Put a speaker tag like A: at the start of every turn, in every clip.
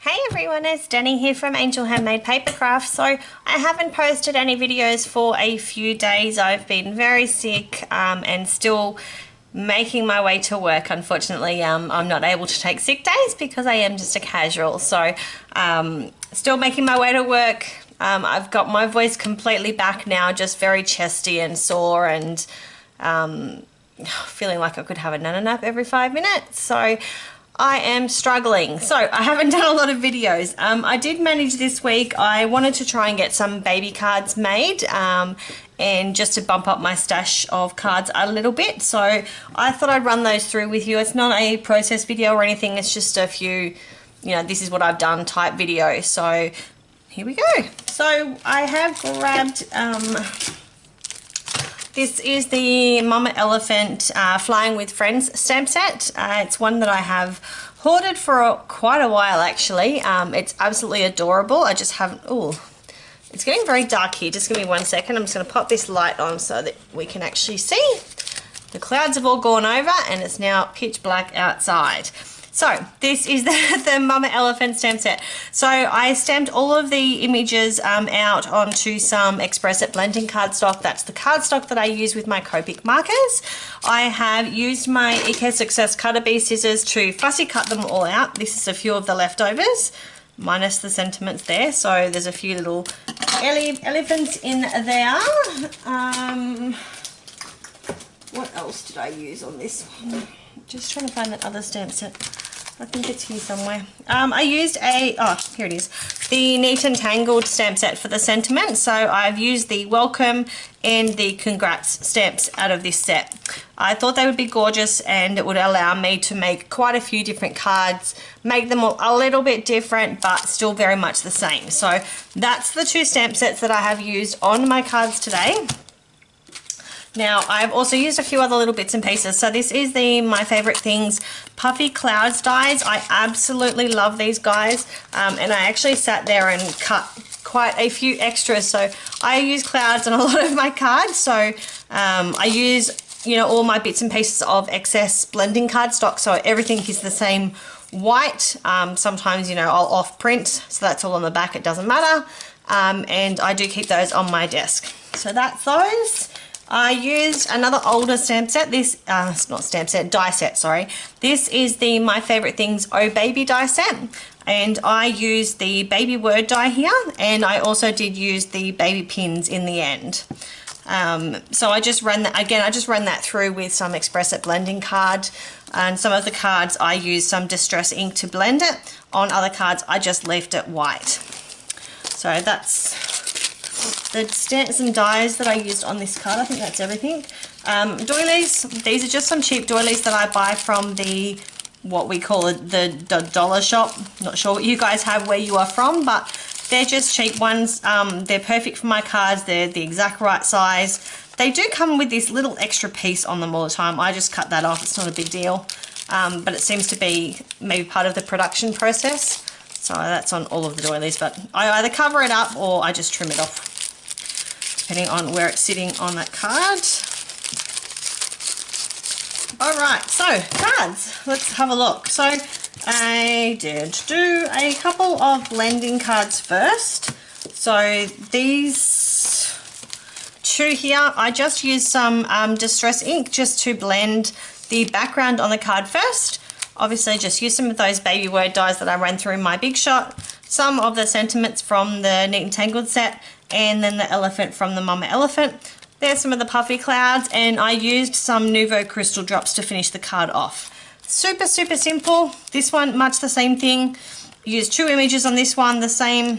A: Hey everyone, it's Danny here from Angel Handmade Papercraft. So I haven't posted any videos for a few days. I've been very sick and still making my way to work. Unfortunately, I'm not able to take sick days because I am just a casual. So still making my way to work. I've got my voice completely back now, just very chesty and sore and feeling like I could have a nana nap every 5 minutes. So I am struggling, so I haven't done a lot of videos. I did manage this week. I wanted to try and get some baby cards made and just to bump up my stash of cards a little bit, so I thought I'd run those through with you. It's not a process video or anything, it's just a few, you know, this is what I've done type video. So here we go. So I have grabbed this is the Mama Elephant Flying with Friends stamp set. It's one that I have hoarded for quite a while actually. It's absolutely adorable. I just haven't, it's getting very dark here. Just give me 1 second. I'm just going to pop this light on so that we can actually see. The clouds have all gone over and it's now pitch black outside. So this is the Mama Elephant stamp set. So I stamped all of the images out onto some Express It blending cardstock. That's the cardstock that I use with my Copic markers. I have used my EK Success Cutter Bee scissors to fussy cut them all out. This is a few of the leftovers, minus the sentiments there. So there's a few little elephants in there. What else did I use on this one? Just trying to find that other stamp set. I think it's here somewhere. I used here it is, the Neat and Tangled stamp set for the sentiment. So I've used the welcome and the congrats stamps out of this set. I thought they would be gorgeous and it would allow me to make quite a few different cards, make them all a little bit different but still very much the same. So that's the two stamp sets that I have used on my cards today. Now, I've also used a few other little bits and pieces. So this is the My Favorite Things Puffy Clouds dies. I absolutely love these guys. And I actually sat there and cut quite a few extras. So I use clouds on a lot of my cards. So I use, you know, all my bits and pieces of excess blending cardstock. So everything is the same white. Sometimes, you know, I'll off print. So that's all on the back. It doesn't matter. And I do keep those on my desk. So that's those. I used another older stamp set. This, it's not stamp set, die set, sorry. This is the My Favorite Things Oh Baby die set. And I used the baby word die here. And I also did use the baby pins in the end. So I just ran that, again, I just ran that through with some Express It blending card. And some of the cards I used some distress ink to blend it. On other cards, I just left it white. So that's the stamps and dies that I used on this card. I think that's everything. Doilies, these are just some cheap doilies that I buy from the, what we call it, the dollar shop. Not sure what you guys have where you are from, but they're just cheap ones. They're perfect for my cards. They're the exact right size. They do come with this little extra piece on them all the time. I just cut that off. It's not a big deal. But it seems to be maybe part of the production process. So that's on all of the doilies, but I either cover it up or I just trim it off, depending on where it's sitting on that card. Alright, so cards, let's have a look. So I did do a couple of blending cards first. So these two here, I just used some distress ink just to blend the background on the card first. Obviously just use some of those baby word dies that I ran through in my Big Shot, some of the sentiments from the Neat and Tangled set, and then the elephant from the Mama Elephant. There's some of the puffy clouds, and I used some Nouveau crystal drops to finish the card off. Super, super simple. This one, much the same thing. Used two images on this one, the same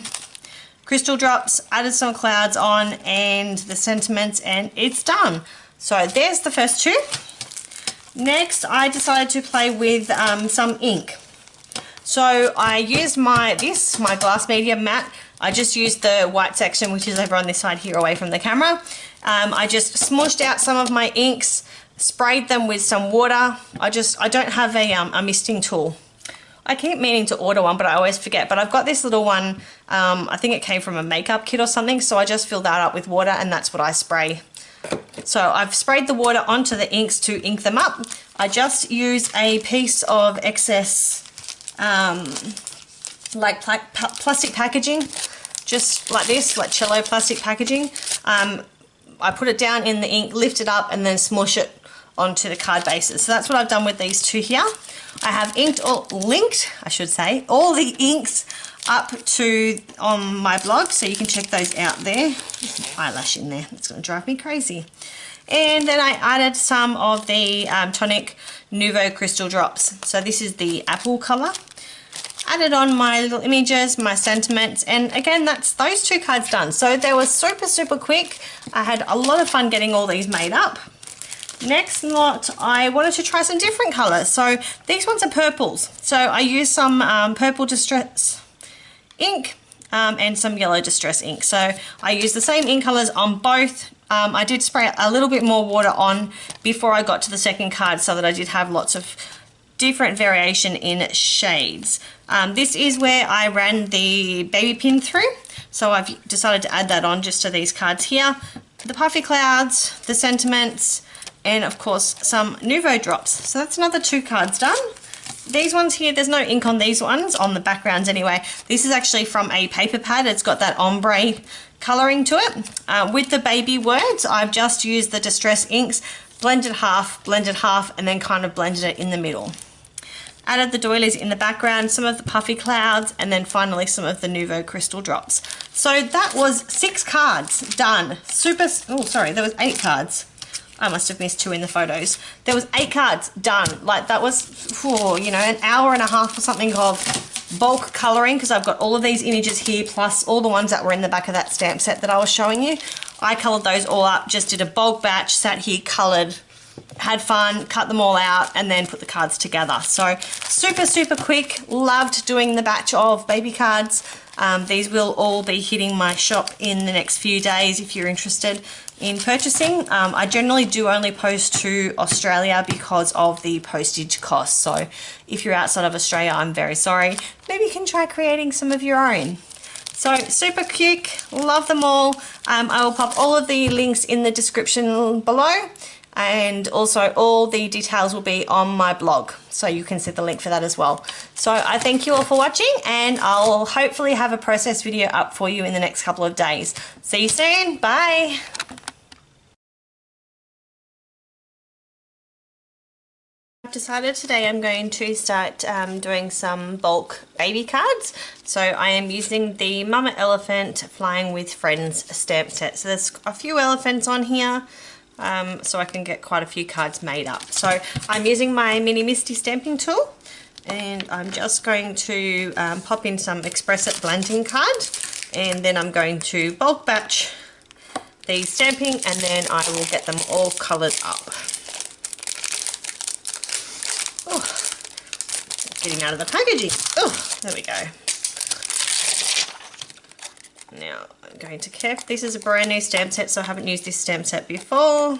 A: crystal drops, added some clouds on and the sentiments, and it's done. So there's the first two. Next, I decided to play with some ink. So I used my glass medium matte. I just used the white section, which is over on this side here away from the camera. I just smushed out some of my inks, sprayed them with some water. I don't have a misting tool. I keep meaning to order one, but I always forget. But I've got this little one, I think it came from a makeup kit or something, so I just fill that up with water and that's what I spray. So I've sprayed the water onto the inks to ink them up. I just use a piece of excess like plastic packaging, just like this, like cello plastic packaging. I put it down in the ink, lift it up, and then smush it onto the card bases. So that's what I've done with these two here. I have linked, I should say, all the inks up to on my blog, so you can check those out there. There's an eyelash in there, it's going to drive me crazy. And then I added some of the Tonic Nouveau Crystal Drops. So this is the apple colour. Added on my little images, my sentiments, and again, that's those two cards done. So they were super quick. I had a lot of fun getting all these made up. Next lot, I wanted to try some different colours. So these ones are purples. So I used some purple distress ink and some yellow distress ink. So I used the same ink colours on both. I did spray a little bit more water on before I got to the second card so that I did have lots of different variation in shades. This is where I ran the baby pin through. So I've decided to add that on just to these cards here. The puffy clouds, the sentiments, and of course some Nouveau drops. So that's another two cards done. These ones here, there's no ink on these ones, on the backgrounds anyway. This is actually from a paper pad. It's got that ombre colouring to it. With the baby words, I've just used the distress inks, blended half, and then kind of blended it in the middle. Added the doilies in the background, some of the puffy clouds, and then finally some of the Nouveau crystal drops. So that was 6 cards done. There was 8 cards. I must have missed 2 in the photos. There was 8 cards done. Like that was, you know, an hour and a half or something of bulk colouring, because I've got all of these images here plus all the ones that were in the back of that stamp set that I was showing you. I coloured those all up, just did a bulk batch, sat here, coloured, had fun, cut them all out, and then put the cards together. So super quick. Loved doing the batch of baby cards. These will all be hitting my shop in the next few days if you're interested in purchasing. I generally do only post to Australia because of the postage costs. So if you're outside of Australia, I'm very sorry. Maybe you can try creating some of your own. So super quick, love them all. I will pop all of the links in the description below, and also all the details will be on my blog, so you can see the link for that as well. So I thank you all for watching, and I'll hopefully have a process video up for you in the next couple of days. See you soon, bye. I've decided today I'm going to start doing some bulk baby cards. So I am using the Mama Elephant Flying with Friends stamp set. So there's a few elephants on here. So I can get quite a few cards made up. So I'm using my Mini Misty stamping tool, and I'm just going to pop in some Express It blending card, and then I'm going to bulk batch the stamping, and then I will get them all coloured up. Oh, it's getting out of the packaging. Oh, there we go. Now I'm going to this is a brand new stamp set, so I haven't used this stamp set before.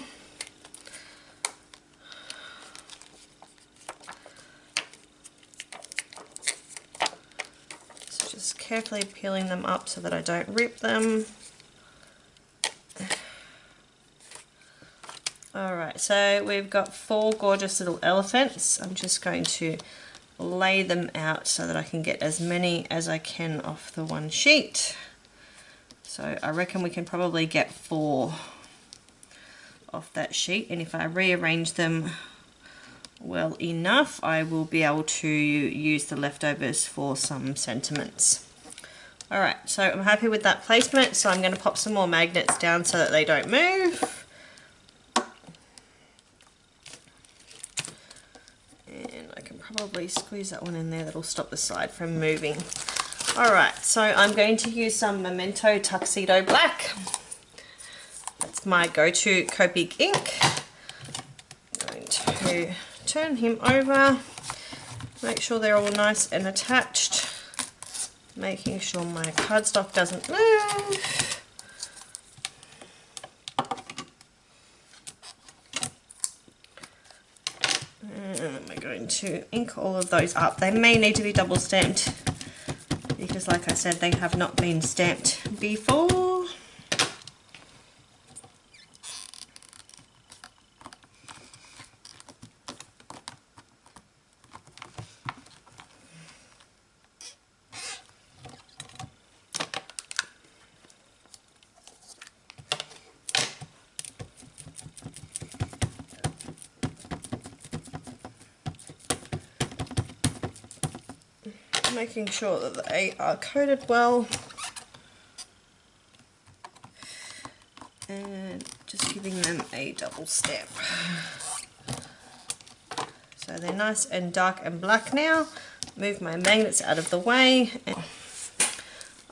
A: So just carefully peeling them up so that I don't rip them. Alright, so we've got 4 gorgeous little elephants. I'm just going to lay them out so that I can get as many as I can off the one sheet. So I reckon we can probably get 4 off that sheet, and if I rearrange them well enough, I will be able to use the leftovers for some sentiments. Alright, so I'm happy with that placement, so I'm going to pop some more magnets down so that they don't move. And I can probably squeeze that one in there, that'll stop the side from moving. Alright, so I'm going to use some Memento Tuxedo Black. That's my go-to Copic ink. I'm going to turn him over, make sure they're all nice and attached, making sure my cardstock doesn't move. And we're going to ink all of those up. They may need to be double stamped, because like I said, they have not been stamped before. making sure that they are coated well. And just giving them a double stamp. So they're nice and dark and black now. Move my magnets out of the way.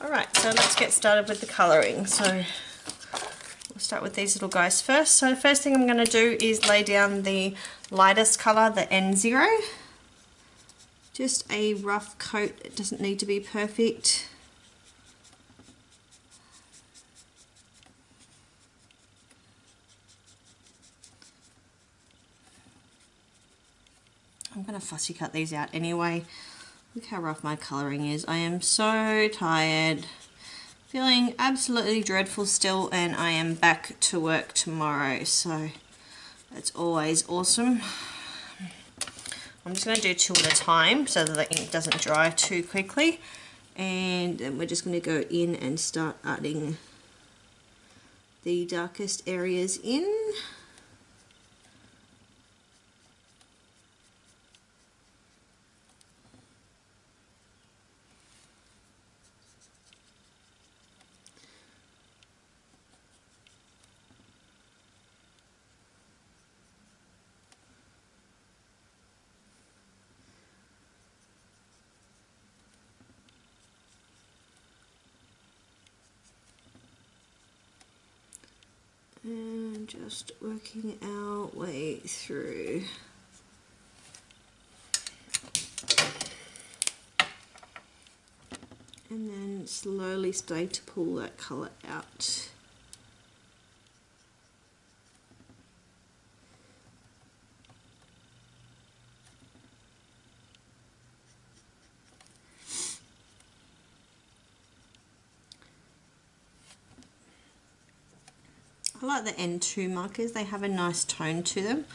A: Alright, so let's get started with the colouring. So we'll start with these little guys first. So the first thing I'm going to do is lay down the lightest colour, the N0. Just a rough coat, it doesn't need to be perfect. I'm going to fussy cut these out anyway. Look how rough my colouring is. I am so tired. Feeling absolutely dreadful still, and I am back to work tomorrow, so that's always awesome. I'm just going to do 2 at a time so that the ink doesn't dry too quickly. And then we're just going to go in and start adding the darkest areas in. And just working our way through. And then slowly start to pull that colour out. I like the N2 markers, they have a nice tone to them,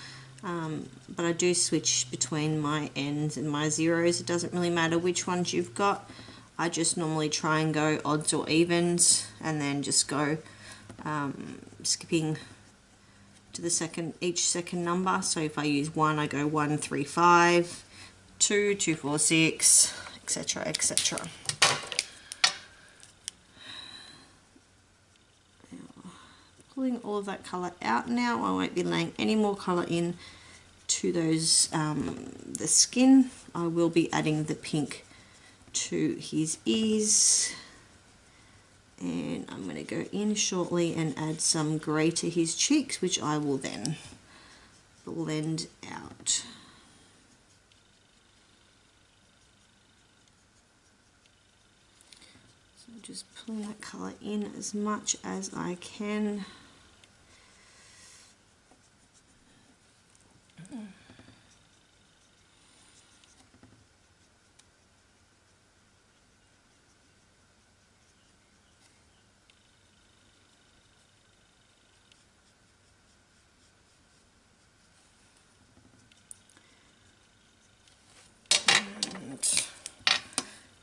A: but I do switch between my N's and my zeros. It doesn't really matter which ones you've got. I just normally try and go odds or evens and then just go skipping to each second number. So if I use 1, I go 1, 3, 5, 2, 2, 4, 6, etc, etc. Pulling all of that colour out now. I won't be laying any more colour in to those the skin. I will be adding the pink to his ears, and I'm going to go in shortly and add some grey to his cheeks, which I will then blend out. So just pulling that colour in as much as I can.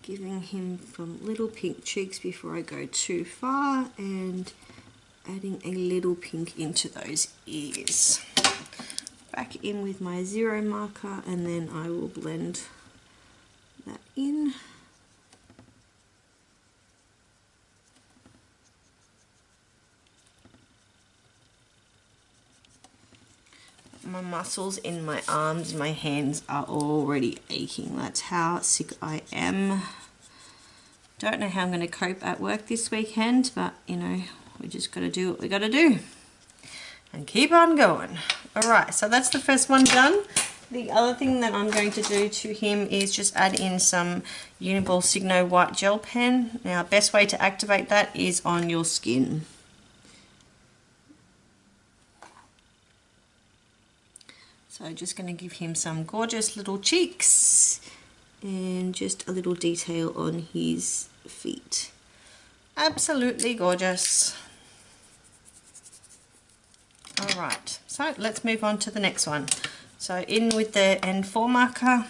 A: Giving him some little pink cheeks before I go too far, and adding a little pink into those ears. Back in with my 0 marker, and then I will blend that in. My muscles in my arms and my hands are already aching. That's how sick I am. Don't know how I'm going to cope at work this weekend, but you know, we just got to do what we got to do and keep on going. Alright, so that's the first one done. The other thing that I'm going to do to him is just add in some Uni-Ball Signo white gel pen. Now, best way to activate that is on your skin. So just going to give him some gorgeous little cheeks and just a little detail on his feet. Absolutely gorgeous. Alright, so let's move on to the next one. So in with the N4 marker,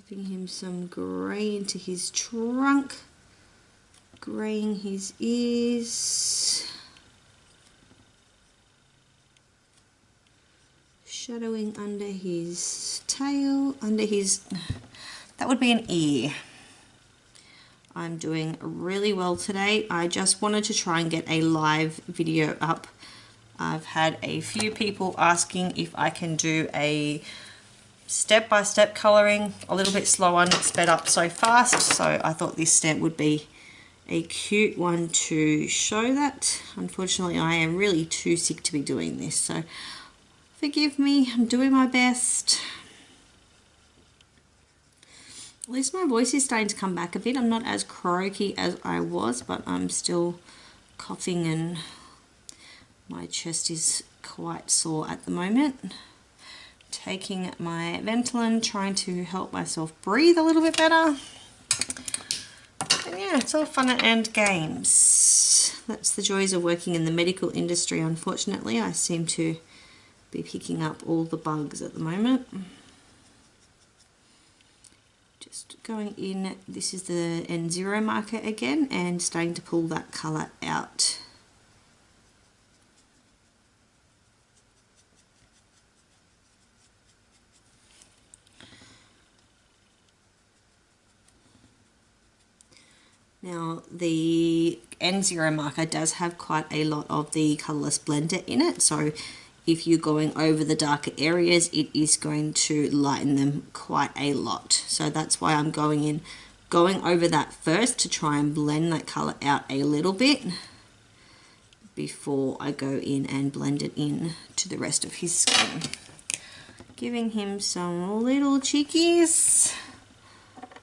A: giving him some grey into his trunk, greying his ears, shadowing under his tail, under his That would be an ear. I'm doing really well today. I just wanted to try and get a live video up. I've had a few people asking if I can do a step-by-step colouring, a little bit slower, not sped up so fast, so I thought this stamp would be a cute one to show that. Unfortunately, I am really too sick to be doing this, so forgive me, I'm doing my best. At least my voice is starting to come back a bit. I'm not as croaky as I was, but I'm still coughing and my chest is quite sore at the moment. Taking my Ventolin, trying to help myself breathe a little bit better. And yeah, it's all fun and games. That's the joys of working in the medical industry, unfortunately. I seem to be picking up all the bugs at the moment. Just going in, this is the N0 marker again, and starting to pull that colour out. Now the N0 marker does have quite a lot of the colourless blender in it, so if you're going over the darker areas, it is going to lighten them quite a lot. So that's why I'm going over that first to try and blend that colour out a little bit before I go in and blend it in to the rest of his skin. Giving him some little cheekies.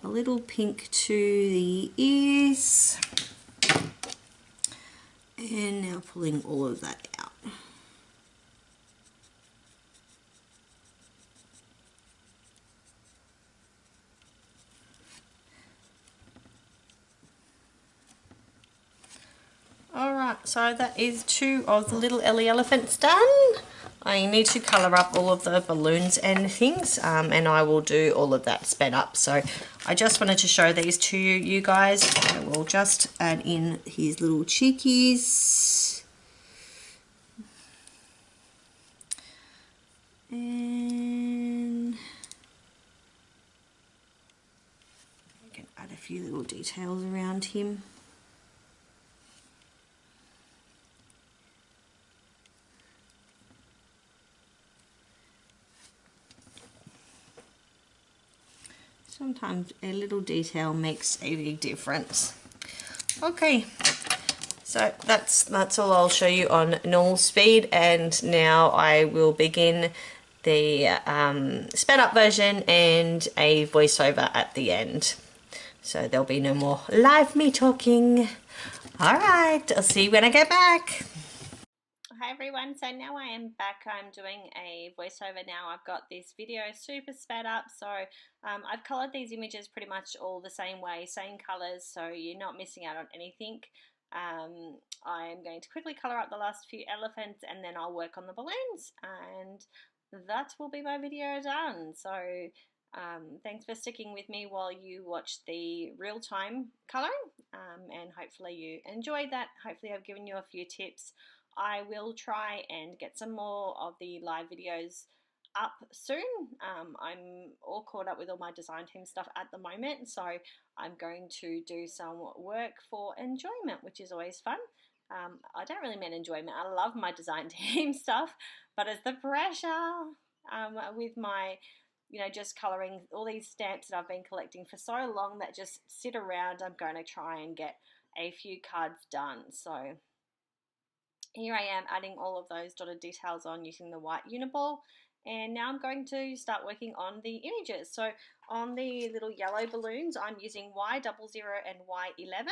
A: A little pink to the ears, and now pulling all of that out. Alright, so that is 2 of the little Ellie elephants done. I need to colour up all of the balloons and things, and I will do all of that sped up. So I just wanted to show these to you guys. I will just add in his little cheekies. And I can add a few little details around him. Sometimes a little detail makes a big difference. Okay, so that's all I'll show you on normal speed, and now I will begin the sped up version and a voiceover at the end. So there'll be no more live me talking. Alright, I'll see you when I get back. Hi everyone, so now I am back. I'm doing a voiceover now. I've got this video super sped up, so I've coloured these images pretty much all the same way, same colours, so you're not missing out on anything. I'm going to quickly colour up the last few elephants and then I'll work on the balloons, and that will be my video done. So thanks for sticking with me while you watch the real-time colouring, and hopefully you enjoyed that. Hopefully I've given you a few tips. I will try and get some more of the live videos up soon. I'm all caught up with all my design team stuff at the moment, so I'm going to do some work for enjoyment, which is always fun. I don't really mean enjoyment. I love my design team stuff, but it's the pressure with my, just colouring all these stamps that I've been collecting for so long that just sit around. I'm going to try and get a few cards done. So here I am adding all of those dotted details on using the white Uni-Ball, and now I'm going to start working on the images. So on the little yellow balloons, I'm using Y00 and Y11,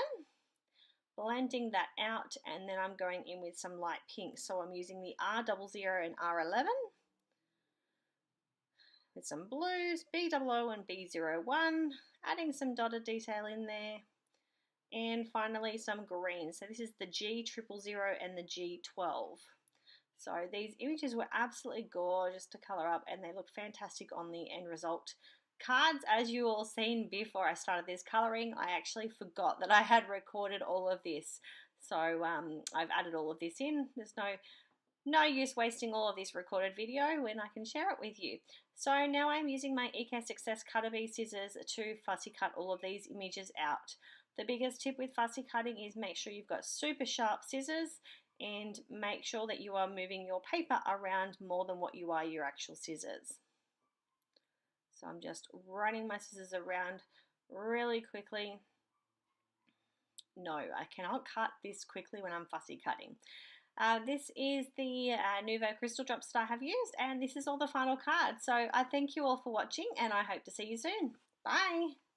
A: blending that out, and then I'm going in with some light pink. So I'm using the R00 and R11 with some blues, B00 and B01, adding some dotted detail in there. And finally some green. So this is the G000 and the G12. So these images were absolutely gorgeous to colour up, and they look fantastic on the end result cards. As you all seen before I started this colouring, I actually forgot that I had recorded all of this. So I've added all of this in. There's no use wasting all of this recorded video when I can share it with you. So now I'm using my EK Success Cutter Bee scissors to fussy cut all of these images out. The biggest tip with fussy cutting is make sure you've got super sharp scissors and make sure that you are moving your paper around more than what you are your actual scissors. So I'm just running my scissors around really quickly. No, I cannot cut this quickly when I'm fussy cutting. This is the Nuvo crystal drops that I have used, and this is all the final card. So I thank you all for watching, and I hope to see you soon. Bye!